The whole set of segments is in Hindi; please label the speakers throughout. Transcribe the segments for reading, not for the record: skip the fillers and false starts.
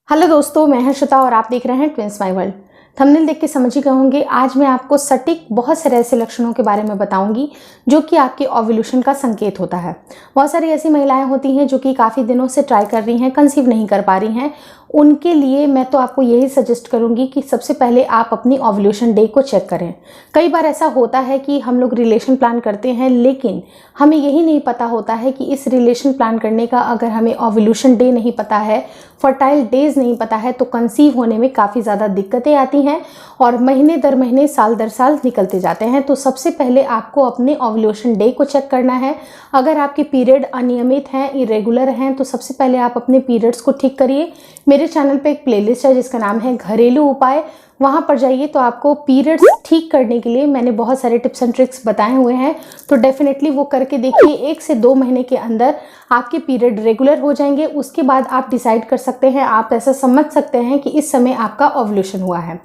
Speaker 1: हेलो दोस्तों, मैं हर्षिता और आप देख रहे हैं ट्विंस माय वर्ल्ड। थंबनेल देख के समझ ही गए होंगे, आज मैं आपको सटीक बहुत सारे ऐसे लक्षणों के बारे में बताऊंगी जो कि आपके ओव्यूलेशन का संकेत होता है। बहुत सारी ऐसी महिलाएं होती हैं जो कि काफ़ी दिनों से ट्राई कर रही हैं, कंसीव नहीं कर पा रही हैं। उनके लिए मैं तो आपको यही सजेस्ट करूंगी कि सबसे पहले आप अपनी ओव्यूलेशन डे को चेक करें। कई बार ऐसा होता है कि हम लोग रिलेशन प्लान करते हैं, लेकिन हमें यही नहीं पता होता है कि इस रिलेशन प्लान करने का अगर हमें ओव्यूलेशन डे नहीं पता है, फर्टाइल डेज नहीं पता है, तो कंसीव होने में काफ़ी ज़्यादा दिक्कतें आती हैं और महीने दर महीने, साल दर साल निकलते जाते हैं। तो सबसे पहले आपको अपने ओव्यूलेशन डे को चेक करना है। अगर आपके पीरियड अनियमित हैं, इरेगुलर हैं, तो सबसे पहले आप अपने पीरियड्स को ठीक करिए। मेरे चैनल पे एक प्लेलिस्ट है जिसका नाम है घरेलू उपाय, वहाँ पर जाइए तो आपको पीरियड्स ठीक करने के लिए मैंने बहुत सारे टिप्स एंड ट्रिक्स बताए हुए हैं। तो डेफिनेटली वो करके देखिए, 1 से 2 महीने के अंदर आपके पीरियड रेगुलर हो जाएंगे। उसके बाद आप डिसाइड कर सकते हैं, आप ऐसा समझ सकते हैं कि इस समय आपका ओव्यूलेशन हुआ है।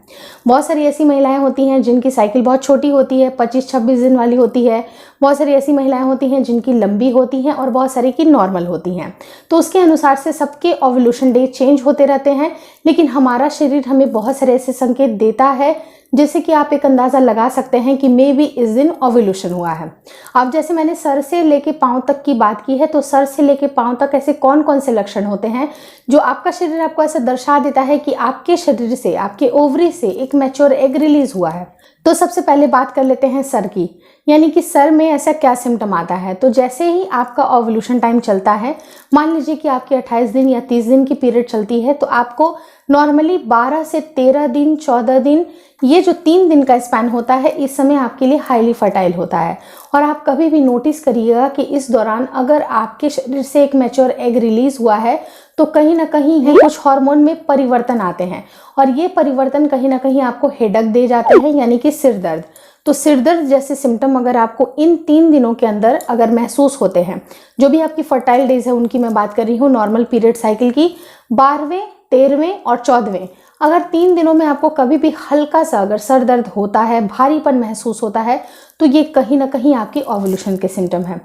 Speaker 1: बहुत सारी ऐसी महिलाएं होती हैं जिनकी साइकिल बहुत छोटी होती है, 25-26 दिन वाली होती है। बहुत सारी ऐसी महिलाएं होती हैं जिनकी लंबी होती हैं और बहुत सारी की नॉर्मल होती हैं। तो उसके अनुसार से सबके ओव्यूलेशन डे चेंज होते रहते हैं, लेकिन हमारा शरीर हमें बहुत सारे ऐसे संकेत देता है जैसे कि आप एक अंदाज़ा लगा सकते हैं कि मे बी इस दिन ओव्यूलेशन हुआ है। अब जैसे मैंने सर से लेके पाँव तक की बात की है, तो सर से लेके पाँव तक ऐसे कौन कौन से लक्षण होते हैं जो आपका शरीर आपको ऐसा दर्शा देता है कि आपके शरीर से, आपके ओवरी से एक मैच्योर एग रिलीज हुआ है। तो सबसे पहले बात कर लेते हैं सर की, यानी कि सर में ऐसा क्या सिम्टम आता है। तो जैसे ही आपका ओव्यूलेशन टाइम चलता है, मान लीजिए कि आपकी 28 दिन या 30 दिन की पीरियड चलती है, तो आपको नॉर्मली 12 से 13 दिन, 14 दिन, ये जो 3 दिन का स्पैन होता है, इस समय आपके लिए हाईली फर्टाइल होता है। और आप कभी भी नोटिस करिएगा कि इस दौरान अगर आपके शरीर से एक मैच्योर एग रिलीज हुआ है, तो कहीं ना कहीं ये कुछ हार्मोन में परिवर्तन आते हैं और ये परिवर्तन कहीं ना कहीं आपको हेडेक दे जाते हैं, यानी कि सिर दर्द। तो सिर दर्द जैसे सिम्टम अगर आपको इन 3 दिनों के अंदर अगर महसूस होते हैं, जो भी आपकी फर्टाइल डेज है उनकी मैं बात कर रही हूँ, नॉर्मल पीरियड साइकिल की 12वें, 13वें और 14वें, अगर 3 दिनों में आपको कभी भी हल्का सा अगर सर दर्द होता है, भारीपन महसूस होता है, तो ये कहीं ना कहीं आपकी ओव्यूलेशन के सिम्टम है।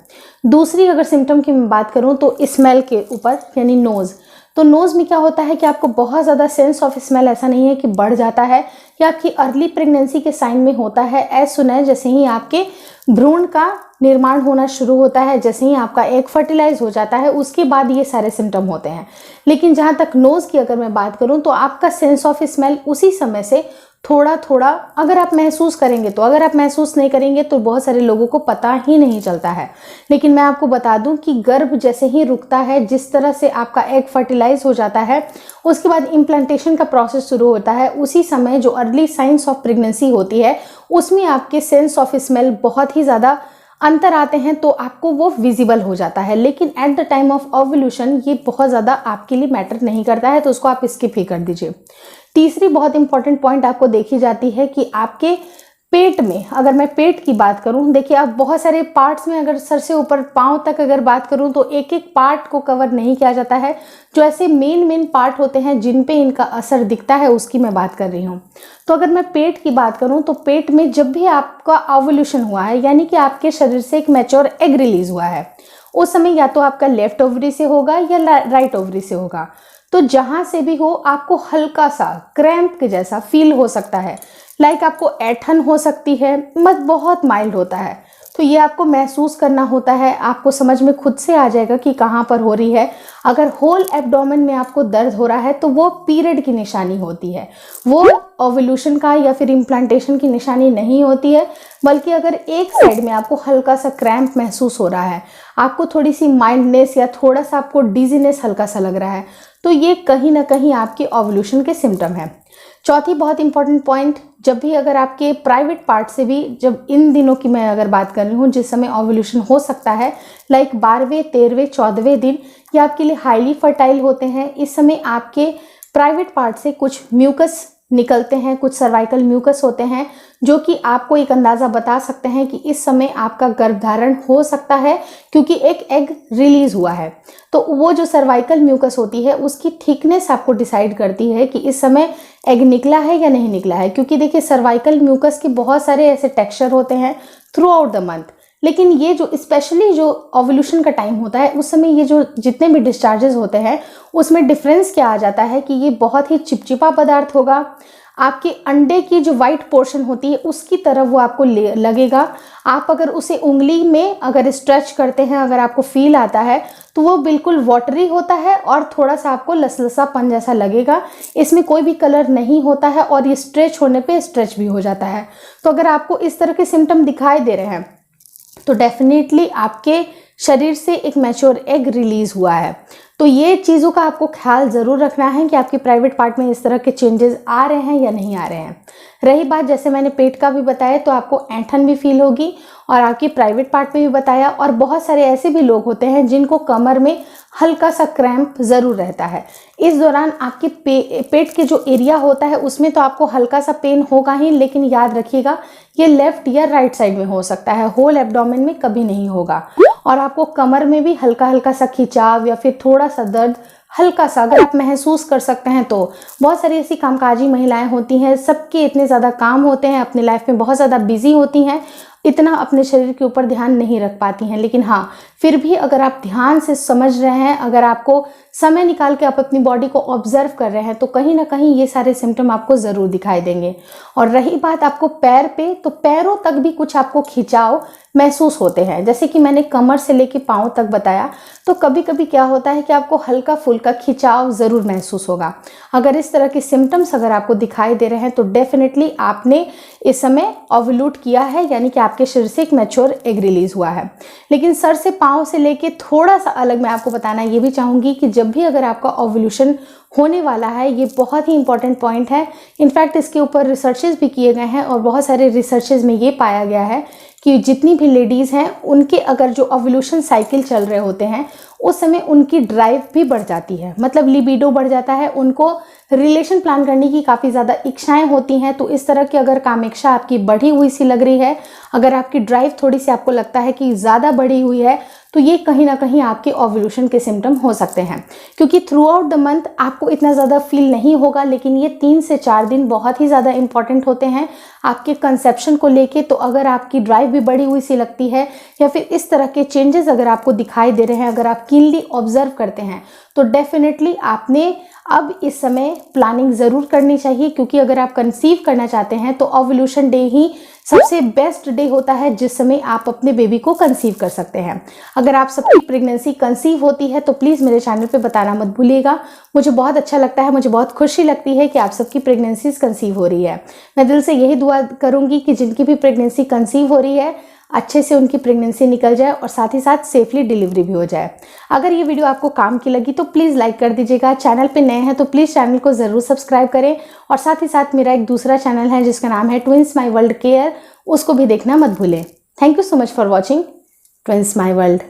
Speaker 1: दूसरी अगर सिम्टम की मैं बात करूं तो स्मेल के ऊपर, यानी नोज़। तो नोज़ में क्या होता है कि आपको बहुत ज़्यादा सेंस ऑफ स्मेल ऐसा नहीं है कि बढ़ जाता है, या आपकी अर्ली प्रेगनेंसी के साइन में होता है। एज सुन है जैसे ही आपके भ्रूण का निर्माण होना शुरू होता है, जैसे ही आपका एग फर्टिलाइज हो जाता है, उसके बाद ये सारे सिम्टम होते हैं। लेकिन जहाँ तक नोज़ की अगर मैं बात करूँ तो आपका सेंस ऑफ स्मेल उसी समय से थोड़ा थोड़ा अगर आप महसूस करेंगे, तो अगर आप महसूस नहीं करेंगे तो बहुत सारे लोगों को पता ही नहीं चलता है। लेकिन मैं आपको बता दूं कि गर्भ जैसे ही रुकता है, जिस तरह से आपका एग फर्टिलाइज हो जाता है, उसके बाद इम्प्लांटेशन का प्रोसेस शुरू होता है, उसी समय जो अर्ली साइंस ऑफ प्रेगनेंसी होती है उसमें आपके सेंस ऑफ स्मेल बहुत ही ज़्यादा अंतर आते हैं, तो आपको वो विजिबल हो जाता है। लेकिन at the time of ovulation ये बहुत ज़्यादा आपके लिए मैटर नहीं करता है, तो उसको आप स्किप ही कर दीजिए। तीसरी बहुत इंपॉर्टेंट पॉइंट आपको देखी जाती है कि आपके पेट में, अगर मैं पेट की बात करूं, देखिए आप बहुत सारे पार्ट्स में, अगर सर से ऊपर पांव तक अगर बात करूं तो एक एक पार्ट को कवर नहीं किया जाता है। जो ऐसे मेन पार्ट होते हैं जिन पे इनका असर दिखता है, उसकी मैं बात कर रही हूं। तो अगर मैं पेट की बात करूं तो पेट में जब भी आपका ओव्यूलेशन हुआ है, यानी कि आपके शरीर से एक मैच्योर एग रिलीज हुआ है, उस समय या तो आपका लेफ्ट ओवरी से होगा या राइट ओवरी से होगा। तो जहां से भी हो, आपको हल्का सा क्रैम्प के जैसा फील हो सकता है, लाइक आपको ऐठन हो सकती है, मत बहुत माइल्ड होता है। तो ये आपको महसूस करना होता है, आपको समझ में खुद से आ जाएगा कि कहाँ पर हो रही है। अगर होल एब्डोमेन में आपको दर्द हो रहा है तो वो पीरियड की निशानी होती है, वो ओव्यूलेशन का या फिर इम्प्लांटेशन की निशानी नहीं होती है। बल्कि अगर एक साइड में आपको हल्का सा क्रैम्प महसूस हो रहा है, आपको थोड़ी सी माइल्डनेस या थोड़ा सा आपको डिजीनेस हल्का सा लग रहा है, तो ये कहीं ना कहीं आपके ओव्यूलेशन के सिम्टम है। चौथी बहुत इंपॉर्टेंट पॉइंट, जब भी अगर आपके प्राइवेट पार्ट से भी, जब इन दिनों की मैं अगर बात कर रही हूँ जिस समय ओव्यूलेशन हो सकता है, लाइक 12वें, 13वें, 14वें दिन, ये आपके लिए हाईली फर्टाइल होते हैं। इस समय आपके प्राइवेट पार्ट से कुछ म्यूकस निकलते हैं, कुछ सर्वाइकल म्यूकस होते हैं, जो कि आपको एक अंदाज़ा बता सकते हैं कि इस समय आपका गर्भधारण हो सकता है, क्योंकि एक एग रिलीज हुआ है। तो वो जो सर्वाइकल म्यूकस होती है उसकी थिकनेस आपको डिसाइड करती है कि इस समय एग निकला है या नहीं निकला है। क्योंकि देखिए सर्वाइकल म्यूकस के बहुत सारे ऐसे टेक्सचर होते हैं थ्रू आउट द मंथ, लेकिन ये जो स्पेशली जो ओव्यूलेशन का टाइम होता है उस समय ये जो जितने भी डिस्चार्जेस होते हैं उसमें डिफरेंस क्या आ जाता है कि ये बहुत ही चिपचिपा पदार्थ होगा। आपके अंडे की जो वाइट पोर्शन होती है उसकी तरफ वो आपको लगेगा। आप अगर उसे उंगली में अगर स्ट्रेच करते हैं, अगर आपको फील आता है तो वो बिल्कुल वाटरी होता है और थोड़ा सा आपको लसलसापन जैसा लगेगा। इसमें कोई भी कलर नहीं होता है और ये स्ट्रेच होने पे स्ट्रेच भी हो जाता है। तो अगर आपको इस तरह के सिम्टम दिखाई दे रहे हैं तो डेफिनेटली आपके शरीर से एक मैच्योर एग रिलीज हुआ है। तो ये चीज़ों का आपको ख्याल ज़रूर रखना है कि आपके प्राइवेट पार्ट में इस तरह के चेंजेस आ रहे हैं या नहीं आ रहे हैं। रही बात जैसे मैंने पेट का भी बताया तो आपको ऐंठन भी फील होगी और आपकी प्राइवेट पार्ट में भी बताया। और बहुत सारे ऐसे भी लोग होते हैं जिनको कमर में हल्का सा क्रैम्प ज़रूर रहता है। इस दौरान आपके पेट के जो एरिया होता है उसमें तो आपको हल्का सा पेन होगा ही, लेकिन याद रखिएगा ये लेफ्ट या राइट साइड में हो सकता है, होल एब्डोमेन में कभी नहीं होगा। और आपको कमर में भी हल्का हल्का सा खिंचाव या फिर थोड़ा सा दर्द हल्का सा अगर आप महसूस कर सकते हैं तो। बहुत सारी ऐसी कामकाजी महिलाएं होती हैं, सबके इतने ज़्यादा काम होते हैं, अपनी लाइफ में बहुत ज़्यादा बिजी होती हैं, इतना अपने शरीर के ऊपर ध्यान नहीं रख पाती हैं। लेकिन हाँ, फिर भी अगर आप ध्यान से समझ रहे हैं, अगर आपको समय निकाल के आप अपनी बॉडी को ऑब्जर्व कर रहे हैं तो कहीं ना कहीं ये सारे सिम्टम आपको ज़रूर दिखाई देंगे। और रही बात आपको पैर पे, तो पैरों तक भी कुछ आपको खिंचाव महसूस होते हैं। जैसे कि मैंने कमर से लेके पाँव तक बताया, तो कभी कभी क्या होता है कि आपको हल्का फुल्का खिंचाव ज़रूर महसूस होगा। अगर इस तरह के सिम्टम्स अगर आपको दिखाई दे रहे हैं तो डेफिनेटली आपने इस समय ओव्यूलेट किया है, यानी कि आपके शरीर से एक मैच्योर एग रिलीज हुआ है। लेकिन सर से पाँव से लेके थोड़ा सा अलग मैं आपको बताना ये भी चाहूँगी कि जब भी अगर आपका ओव्यूलेशन होने वाला है, ये बहुत ही इंपॉर्टेंट पॉइंट है। इनफैक्ट इसके ऊपर रिसर्चेस भी किए गए हैं और बहुत सारे रिसर्चेस में ये पाया गया है कि जितनी भी लेडीज़ हैं उनके अगर जो ओव्यूलेशन साइकिल चल रहे होते हैं उस समय उनकी ड्राइव भी बढ़ जाती है, मतलब लिबिडो बढ़ जाता है, उनको रिलेशन प्लान करने की काफ़ी ज़्यादा इच्छाएं होती हैं। तो इस तरह की अगर कामेक्षा आपकी बढ़ी हुई सी लग रही है, अगर आपकी ड्राइव थोड़ी सी आपको लगता है कि ज़्यादा बढ़ी हुई है, तो ये कहीं ना कहीं आपके ओव्यूलेशन के सिम्टम हो सकते हैं। क्योंकि थ्रू आउट द मंथ आपको इतना ज़्यादा फील नहीं होगा, लेकिन ये 3 से 4 दिन बहुत ही ज़्यादा इंपॉर्टेंट होते हैं आपके कंसेप्शन को लेके। तो अगर आपकी ड्राइव भी बढ़ी हुई सी लगती है या फिर इस तरह के चेंजेस अगर आपको दिखाई दे रहे हैं, अगर आप कीनली ऑब्जर्व करते हैं, तो डेफिनेटली आपने अब इस समय प्लानिंग ज़रूर करनी चाहिए। क्योंकि अगर आप कंसीव करना चाहते हैं तो ओव्यूलेशन डे ही सबसे बेस्ट डे होता है जिस समय आप अपने बेबी को कंसीव कर सकते हैं। अगर आप सबकी प्रेगनेंसी कंसीव होती है तो प्लीज़ मेरे चैनल पे बताना मत भूलिएगा। मुझे बहुत अच्छा लगता है, मुझे बहुत खुशी लगती है कि आप सबकी प्रेगनेंसीज कंसीव हो रही है। मैं दिल से यही दुआ करूँगी कि जिनकी भी प्रेगनेंसी कंसीव हो रही है अच्छे से उनकी प्रेगनेंसी निकल जाए और साथ ही साथ सेफली डिलीवरी भी हो जाए। अगर ये वीडियो आपको काम की लगी तो प्लीज़ लाइक कर दीजिएगा। चैनल पे नए हैं तो प्लीज़ चैनल को ज़रूर सब्सक्राइब करें। और साथ ही साथ मेरा एक दूसरा चैनल है जिसका नाम है ट्विंस माई वर्ल्ड केयर, उसको भी देखना मत भूलें। Thank you so much for watching twins my world.